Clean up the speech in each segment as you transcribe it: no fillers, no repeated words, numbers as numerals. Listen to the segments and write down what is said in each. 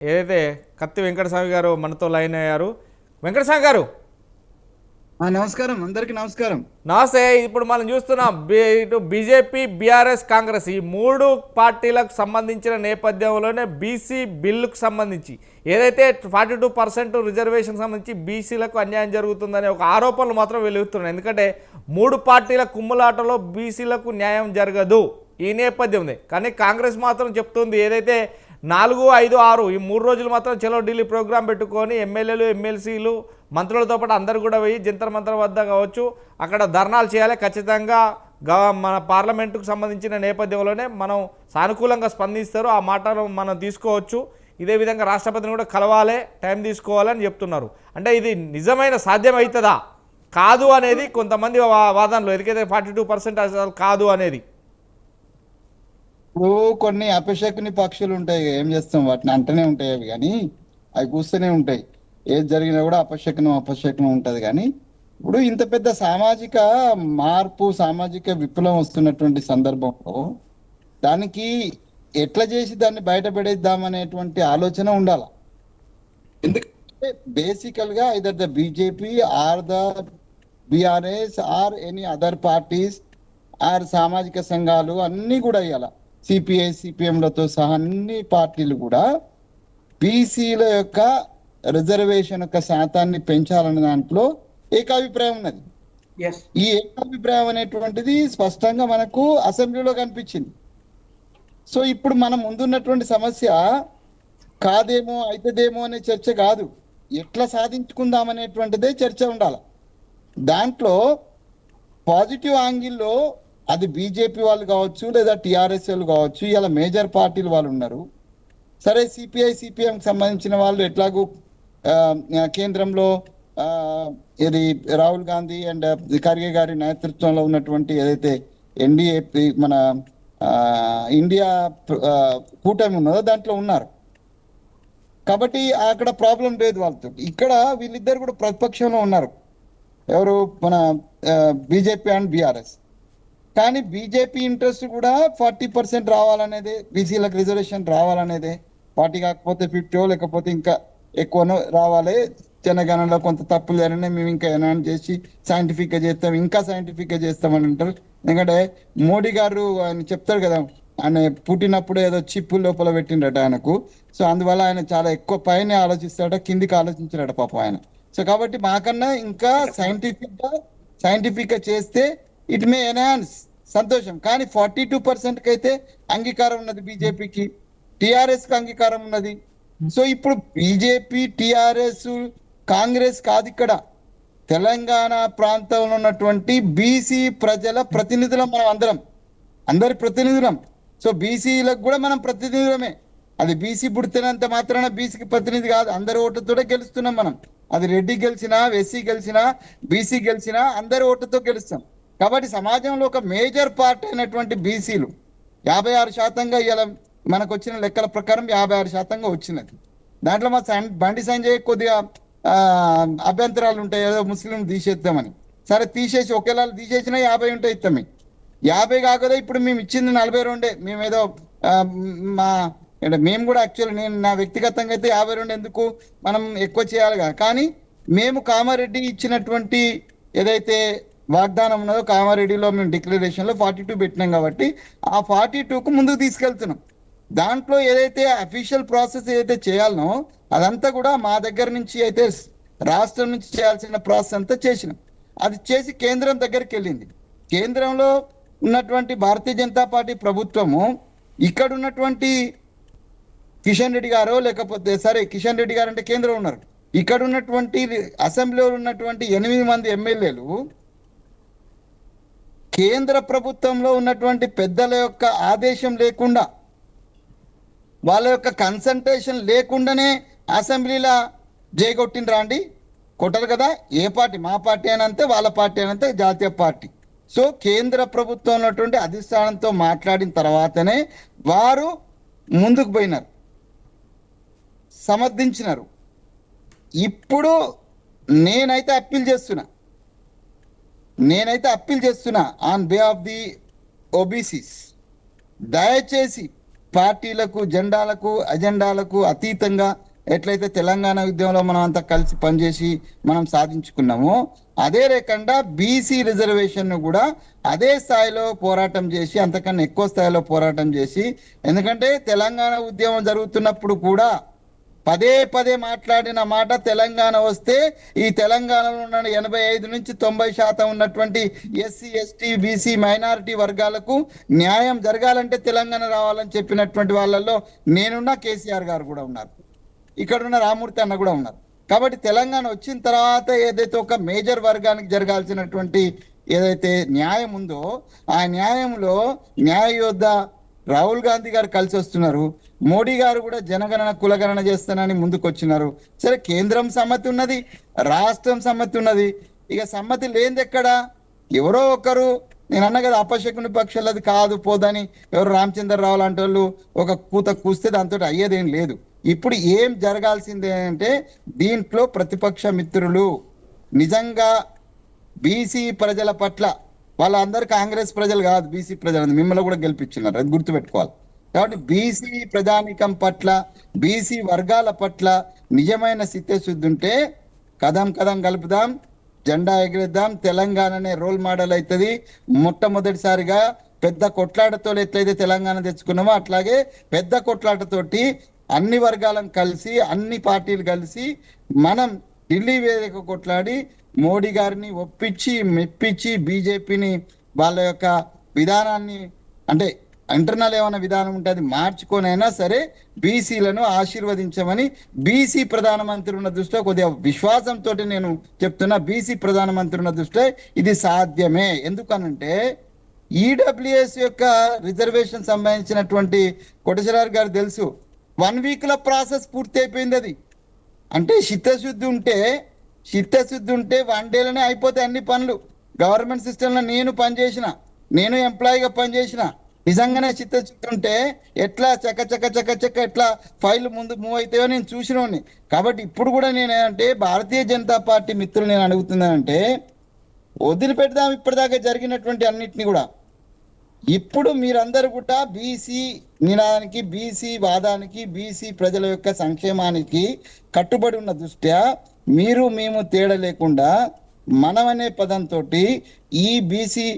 ఏదైతే కత్తి వెంకటస్వామి గారు మనతో లైన్ అయ్యారు. వెంకటస్వామి గారు నమస్కారం, అందరికి నమస్కారం. నమస్తే. ఇప్పుడు మనం చూస్తున్నాం ఇటు బీజేపీ, బీఆర్ఎస్, కాంగ్రెస్ ఈ మూడు పార్టీలకు సంబంధించిన నేపథ్యంలోనే బీసీ బిల్లుకు సంబంధించి ఏదైతే 42% రిజర్వేషన్ సంబంధించి బీసీలకు అన్యాయం జరుగుతుందనే ఒక ఆరోపణలు మాత్రం వెలుగుతున్నాయి. ఎందుకంటే మూడు పార్టీల కుమ్ములాటలో బీసీలకు న్యాయం జరగదు ఈ నేపథ్యం ఉంది. కానీ కాంగ్రెస్ మాత్రం చెప్తుంది ఏదైతే 4, 5, 6 ఈ 3 రోజులు మాత్రం చలో ఢిల్లీ ప్రోగ్రాం పెట్టుకొని ఎమ్మెల్యేలు, ఎమ్మెల్సీలు, మంత్రులతో పాటు అందరూ కూడా పోయి జంతర్ మంతర్ వద్ద కావచ్చు అక్కడ ధర్నాలు చేయాలి. ఖచ్చితంగా మన పార్లమెంటుకు సంబంధించిన నేపథ్యంలోనే మనం సానుకూలంగా స్పందిస్తారు, ఆ మాటలు మనం తీసుకోవచ్చు. ఇదే విధంగా రాష్ట్రపతిని కూడా కలవాలి, టైం తీసుకోవాలని చెప్తున్నారు. అంటే ఇది నిజమైన సాధ్యం అవుతుందా కాదు అనేది కొంతమంది వాదనలు. ఎందుకైతే 42% అసలు కాదు అనేది. ఇప్పుడు కొన్ని అపశకుని పక్షులు ఉంటాయి, ఏం చేస్తాం, వాటిని అంటనే ఉంటాయి. అవి కానీ అవి కూస్తూనే ఉంటాయి. ఏది జరిగినా కూడా అపశకునం అపశకునం ఉంటది. కానీ ఇప్పుడు ఇంత పెద్ద సామాజిక మార్పు, సామాజిక విప్లవం వస్తున్నటువంటి సందర్భంలో దానికి ఎట్లా చేసి దాన్ని బయటపడేద్దామనేటువంటి ఆలోచన ఉండాలి. ఎందుకంటే బేసికల్ గా either the BJP or the BRS or any other parties or సామాజిక సంఘాలు అన్ని కూడా ఇవ్వాలి. సిపిఐ సిపిఎంలతో సహా అన్ని పార్టీలు కూడా బీసీల యొక్క రిజర్వేషన్ యొక్క శాతాన్ని పెంచాలనే దాంట్లో ఏకాభిప్రాయం ఉన్నది. ఈ ఏకాభిప్రాయం అనేటువంటిది స్పష్టంగా మనకు అసెంబ్లీలో కనిపించింది. సో ఇప్పుడు మనం ముందున్నటువంటి సమస్య కాదేమో అవుతుందేమో అనే చర్చ కాదు, ఎట్లా సాధించుకుందాం అనేటువంటిదే చర్చ ఉండాలి. దాంట్లో పాజిటివ్ యాంగిల్లో అది బీజేపీ వాళ్ళు కావచ్చు, లేదా టిఆర్ఎస్ వాళ్ళు కావచ్చు, ఇలా మేజర్ పార్టీలు వాళ్ళు ఉన్నారు. సరే, సిపిఐ సిపిఎం సంబంధించిన వాళ్ళు ఎట్లాగూ కేంద్రంలో ఇది రాహుల్ గాంధీ అండ్ ఖర్గే గారి నేతృత్వంలో ఉన్నటువంటి ఏదైతే ఎన్డీఏ మన ఇండియా కూటమి ఉన్నదో దాంట్లో ఉన్నారు. కాబట్టి అక్కడ ప్రాబ్లం లేదు వాళ్ళతో. ఇక్కడ వీళ్ళిద్దరు కూడా ప్రతిపక్షంలో ఉన్నారు. ఎవరు? మన బీజేపీ అండ్ బీఆర్ఎస్. కానీ బీజేపీ ఇంట్రెస్ట్ కూడా 40% రావాలనేదే, బీసీలకు రిజర్వేషన్ రావాలనేదే. 40 కాకపోతే 50 లేకపోతే ఇంకా ఎక్కువనో రావాలి. జనగణనలో కొంత తప్పులు జరిగినా మేము ఇంకా ఎన్హాన్స్ చేసి సైంటిఫిక్ గా చేస్తాం, ఇంకా సైంటిఫిక్ గా చేస్తామని అంటారు. ఎందుకంటే మోడీ గారు ఆయన చెప్తాడు కదా, ఆయన పుట్టినప్పుడు ఏదో చిప్పు లోపల పెట్టిండట ఆయనకు. సో అందువల్ల ఆయన చాలా ఎక్కువ పైన ఆలోచిస్తాడట, కిందికి ఆలోచించాడట పాపం ఆయన. సో కాబట్టి మాకన్నా ఇంకా సైంటిఫిక్ గా చేస్తే ఇట్ మే ఎన్హాన్స్, సంతోషం. కానీ 42% అయితే అంగీకారం ఉన్నది బీజేపీకి, టిఆర్ఎస్ కి అంగీకారం ఉన్నది. సో ఇప్పుడు బీజేపీ, టిఆర్ఎస్, కాంగ్రెస్ కాదు, ఇక్కడ తెలంగాణ ప్రాంతంలో ఉన్నటువంటి బీసీ ప్రజల ప్రతినిధులం మనం అందరం, అందరి ప్రతినిధులం. సో బీసీలకు కూడా మనం ప్రతినిధులమే. అది బీసీ పుడితేనంత మాత్రాన బీసీకి ప్రతినిధి కాదు, అందరి ఓటుతో గెలుస్తున్నాం మనం. అది రెడ్డి గెలిచినా, ఎస్సీ గెలిచినా, బీసీ గెలిచినా అందరి ఓటుతో గెలుస్తాం. కాబట్టి సమాజంలో ఒక మేజర్ పార్ట్ అయినటువంటి బీసీలు 56%గా ఇలా మనకు వచ్చిన లెక్కల ప్రకారం 56%గా వచ్చినది. దాంట్లో మా బండి సంజయ్ కొద్దిగా అభ్యంతరాలు ఉంటాయి, ఏదో ముస్లిం తీసేద్దామని. సరే, తీసేసి ఒకేలా తీసేసినా 50 ఉంటాయి, ఇస్తామే. 50 కాకదా ఇప్పుడు మేము ఇచ్చింది 42. మేమేదో మా మేము కూడా యాక్చువల్లీ నేను నా వ్యక్తిగతంగా అయితే 52 ఎందుకు, మనం ఎక్కువ చేయాలి కదా. కానీ మేము కామారెడ్డి ఇచ్చినటువంటి ఏదైతే వాగ్దానం ఉన్నదో, కామారెడ్డిలో మేము డిక్లరేషన్ లో 42 పెట్టినాం. కాబట్టి ఆ 42కు ముందుకు తీసుకెళ్తున్నాం. దాంట్లో ఏదైతే అఫీషియల్ ప్రాసెస్ ఏదైతే చేయాలనో అదంతా కూడా మా దగ్గర నుంచి అయితే రాష్ట్రం నుంచి చేయాల్సిన ప్రాసెస్ అంతా చేసినాం. అది చేసి కేంద్రం దగ్గరికి వెళ్ళింది. కేంద్రంలో ఉన్నటువంటి భారతీయ జనతా పార్టీ ప్రభుత్వము ఇక్కడ ఉన్నటువంటి కిషన్ రెడ్డి గారు, లేకపోతే సరే కిషన్ రెడ్డి గారు అంటే కేంద్రం ఉన్నారు, ఇక్కడ ఉన్నటువంటి అసెంబ్లీలో ఉన్నటువంటి 8 మంది ఎమ్మెల్యేలు కేంద్ర ప్రభుత్వంలో ఉన్నటువంటి పెద్దల యొక్క ఆదేశం లేకుండా, వాళ్ళ యొక్క కన్సల్టేషన్ లేకుండానే అసెంబ్లీలో జయగొట్టిండ్రా అండి? కొట్టరు కదా. ఏ పార్టీ, మా పార్టీ అయినంతే, వాళ్ళ పార్టీ అయినంతే, జాతీయ పార్టీ. సో కేంద్ర ప్రభుత్వం ఉన్నటువంటి అధిష్టానంతో మాట్లాడిన తర్వాతనే వారు ముందుకు పోయినారు, సమర్థించినారు. ఇప్పుడు నేనైతే అప్పీల్ చేస్తున్నా on behalf of the OBCs, దయచేసి పార్టీలకు జెండాలకు అజెండాలకు అతీతంగా ఎట్లయితే తెలంగాణ ఉద్యమంలో మనం అంతా కలిసి పనిచేసి మనం సాధించుకున్నామో అదే రకంగా బీసీ రిజర్వేషన్ ను కూడా అదే స్థాయిలో పోరాటం చేసి అంతకన్నా ఎక్కువ స్థాయిలో పోరాటం చేసి, ఎందుకంటే తెలంగాణ ఉద్యమం జరుగుతున్నప్పుడు కూడా పదే పదే మాట్లాడిన మాట తెలంగాణ వస్తే ఈ తెలంగాణలో ఉన్న 85 నుంచి 90% ఉన్నటువంటి ఎస్సీ ఎస్టీ బీసీ మైనారిటీ వర్గాలకు న్యాయం జరగాలంటే తెలంగాణ రావాలని చెప్పినటువంటి వాళ్ళల్లో నేనున్నా, కేసీఆర్ గారు కూడా ఉన్నారు, ఇక్కడ ఉన్న రామూర్తి అన్న కూడా ఉన్నారు. కాబట్టి తెలంగాణ వచ్చిన తర్వాత ఏదైతే ఒక మేజర్ వర్గానికి జరగాల్సినటువంటి ఏదైతే న్యాయం ఉందో ఆ న్యాయంలో న్యాయ యోద్ధ రాహుల్ గాంధీ గారు కలిసి వస్తున్నారు. మోడీ గారు కూడా జనగణన కులగణన చేస్తానని ముందుకు వచ్చినారు. సరే, కేంద్రం సమ్మతి ఉన్నది, రాష్ట్రం సమ్మతి ఉన్నది. ఇక సమ్మతి లేనిది ఎక్కడ? ఎవరో ఒకరు, నేను అన్న కదా అపశకుని పక్షులది కాదు పోదని, ఎవరు రామచంద్రరావు లాంటి వాళ్ళు ఒక కూత కూస్తే దాంతో అయ్యేదేం లేదు. ఇప్పుడు ఏం జరగాల్సిందే అంటే దీంట్లో ప్రతిపక్ష మిత్రులు నిజంగా బీసీ ప్రజల పట్ల, వాళ్ళందరూ కాంగ్రెస్ ప్రజలు కాదు, బీసీ ప్రజలు మిమ్మల్ని కూడా గెలిపించున్నారు, అది గుర్తుపెట్టుకోవాలి. కాబట్టి బీసీ ప్రజానికం పట్ల, బీసీ వర్గాల పట్ల నిజమైన చిత్తశుద్ధి ఉంటే కదం కదం కలుపుదాం, జెండా ఎగిరేద్దాం, తెలంగాణనే రోల్ మోడల్ అవుతుంది. మొట్టమొదటిసారిగా పెద్ద కొట్లాటతో ఎట్లయితే తెలంగాణ తెచ్చుకున్నామో అట్లాగే పెద్ద కొట్లాటతోటి అన్ని వర్గాలను కలిసి, అన్ని పార్టీలు కలిసి మనం ఢిల్లీ వేదిక కొట్లాడి మోడీ గారిని ఒప్పించి మెప్పించి బీజేపీని వాళ్ళ యొక్క విధానాన్ని, అంటే ఇంటర్నల్ ఏమైనా విధానం ఉంటే అది మార్చుకొనైనా సరే బీసీలను ఆశీర్వదించమని బీసీ ప్రధానమంత్రి ఉన్న దృష్టిలో కొద్దిగా విశ్వాసంతో నేను చెప్తున్నా. బీసీ ప్రధానమంత్రి ఉన్న దృష్టిలో ఇది సాధ్యమే. ఎందుకనంటే ఈడబ్ల్యూఎస్ యొక్క రిజర్వేషన్ సంబంధించినటువంటి కోటేశ్వరరావు గారు తెలుసు, 1 week ప్రాసెస్ పూర్తి అయిపోయింది. అది అంటే చిత్తశుద్ధి ఉంటే 1 dayలోనే అయిపోతాయి అన్ని పనులు. గవర్నమెంట్ సిస్టంలో నేను పనిచేసిన, నేను ఎంప్లాయీగా పనిచేసిన, నిజంగానే చిత్తశుద్ధి ఉంటే ఎట్లా చక్క చక్క చక్క చక్క ఎట్లా ఫైల్ ముందు మూవ్ అవుతాయో నేను చూసినోని. కాబట్టి ఇప్పుడు కూడా నేనంటే భారతీయ జనతా పార్టీ మిత్రులు నేను అడుగుతున్నానంటే వదిలిపెడదాం ఇప్పటిదాకా జరిగినటువంటి అన్నిటిని కూడా. ఇప్పుడు మీరందరూ కూడా బీసీ నినాదానికి, బీసీ వాదానికి, బీసీ ప్రజల యొక్క సంక్షేమానికి కట్టుబడి ఉన్న దృష్ట్యా మీరు మేము తేడా లేకుండా మనమనే పదంతో ఈ బీసీ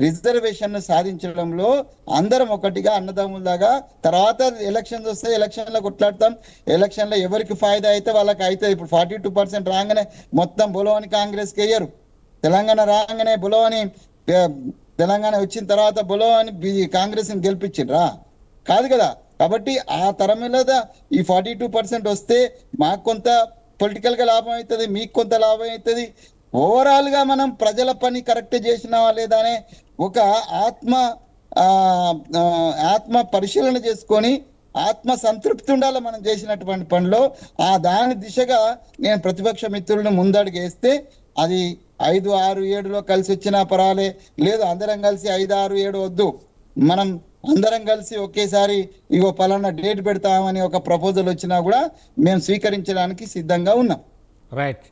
రిజర్వేషన్ సాధించడంలో అందరం ఒకటిగా అన్నదమ్ములాగా, తర్వాత ఎలక్షన్స్ వస్తే ఎలక్షన్లో కొట్లాడతాం, ఎలక్షన్లో ఎవరికి ఫాయిదా అయితే వాళ్ళకి అవుతుంది. ఇప్పుడు 42% రాగానే మొత్తం బొలవని కాంగ్రెస్కి వేయరు. తెలంగాణ రాగానే బొలవని, తెలంగాణ వచ్చిన తర్వాత బొలవని కాంగ్రెస్ని గెలిపించిండ్రా? కాదు కదా. కాబట్టి ఆ తరం మీద ఈ 42% వస్తే మాకు కొంత పొలిటికల్గా లాభం అవుతుంది, మీకు కొంత లాభం అవుతుంది. ఓవరాల్గా మనం ప్రజల పని కరెక్ట్ చేసినావా లేదా అనే ఒక ఆత్మ పరిశీలన చేసుకొని ఆత్మ సంతృప్తి ఉండాలి మనం చేసినటువంటి పనిలో. దాని దిశగా నేను ప్రతిపక్ష మిత్రులను ముందడుగు వేస్తే అది 5, 6, 7లో కలిసి వచ్చినా పర్వాలే, లేదు అందరం కలిసి 5, 6, 7 వద్దు, మనం అందరం కలిసి ఒకేసారి ఇగో పలానా డేట్ పెడతామని ఒక ప్రపోజల్ వచ్చినా కూడా మేము స్వీకరించడానికి సిద్ధంగా ఉన్నాం. రైట్.